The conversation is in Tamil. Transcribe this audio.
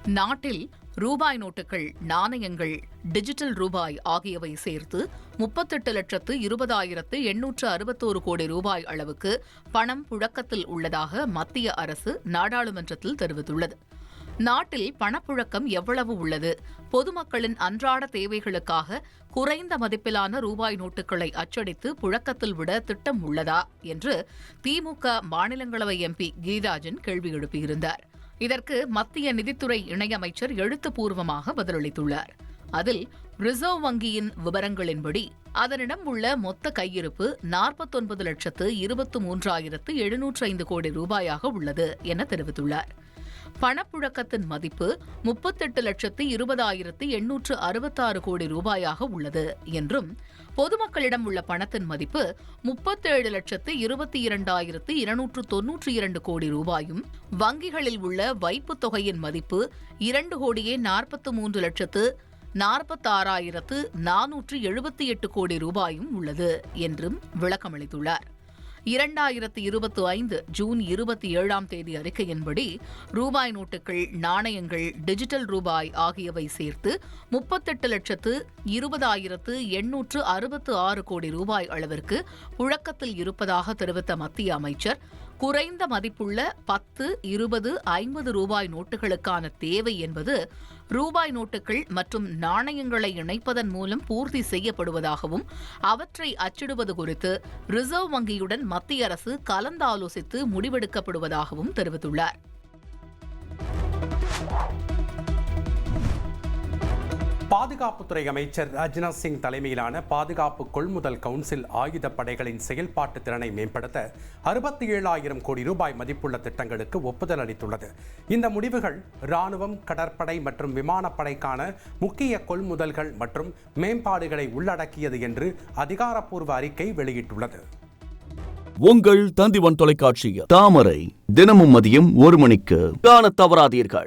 நாட்டில் ரூபாய் நோட்டுகள், நாணயங்கள், டிஜிட்டல் ரூபாய் ஆகியவை சேர்த்து 38,20,861 கோடி ரூபாய் அளவுக்கு பணம் புழக்கத்தில் உள்ளதாக மத்திய அரசு நாடாளுமன்றத்தில் தெரிவித்துள்ளது. நாட்டில் பணப்புழக்கம் எவ்வளவு உள்ளது? பொதுமக்களின் அன்றாட தேவைகளுக்காக குறைந்த மதிப்பிலான ரூபாய் நோட்டுகளை அச்சடித்து புழக்கத்தில் விட திட்டம் உள்ளதா என்று திமுக மாநிலங்களவை எம்பி கிரிராஜன் கேள்வி எழுப்பியிருந்தார். இதற்கு மத்திய நிதித்துறை இணையமைச்சர் எழுத்துப்பூர்வமாக பதிலளித்துள்ளார். அதில் ரிசர்வ் வங்கியின் விவரங்களின்படி அதனிடம் உள்ள மொத்த கையிருப்பு 49,23,705 கோடி ரூபாயாக உள்ளது என தெரிவித்துள்ளார். பணப்புழக்கத்தின் மதிப்பு 38,20,866 கோடி ரூபாயாக உள்ளது என்றும், பொதுமக்களிடம் உள்ள பணத்தின் மதிப்பு 37,22,292 கோடி ரூபாயும், வங்கிகளில் உள்ள வைப்புத் தொகையின் மதிப்பு 2,43,46,478 கோடி ரூபாயும் உள்ளது என்றும் விளக்கமளித்துள்ளார். 2025 ஜூன் 27 அறிக்கையின்படி ரூபாய் நோட்டுகள், நாணயங்கள், டிஜிட்டல் ரூபாய் ஆகியவை சேர்த்து 38,20,866 கோடி ரூபாய் அளவிற்கு புழக்கத்தில் இருப்பதாக தெரிவித்த மத்திய அமைச்சர், குறைந்த மதிப்புள்ள 10, 20, 50 ரூபாய் நோட்டுகளுக்கான தேவை என்பது ரூபாய் நோட்டுகள் மற்றும் நாணயங்களை இணைப்பதன் மூலம் பூர்த்தி செய்யப்படுவதாகவும், அவற்றை அச்சிடுவது குறித்து ரிசர்வ் வங்கியுடன் மத்திய அரசு கலந்தாலோசித்து முடிவெடுக்கப்படுவதாகவும் தெரிவித்துள்ளார். பாதுகாப்புத்துறை அமைச்சர் ராஜ்நாத் சிங் தலைமையிலான பாதுகாப்பு கொள்முதல் கவுன்சில் ஆயுதப்படைகளின் செயல்பாட்டு திறனை மேம்படுத்த 67,000 கோடி ரூபாய் மதிப்புள்ள திட்டங்களுக்கு ஒப்புதல் அளித்துள்ளது. இந்த முடிவுகள் ராணுவம், கடற்படை மற்றும் விமானப்படைக்கான முக்கிய கொள்முதல்கள் மற்றும் மேம்பாடுகளை உள்ளடக்கியது என்று அதிகாரப்பூர்வ அறிக்கை வெளியிட்டுள்ளது. உங்கள் தந்திவன் தொலைக்காட்சியில் தாமரை தினமும் மதியம் 1 மணிக்கு காணத் தவறாதீர்கள்.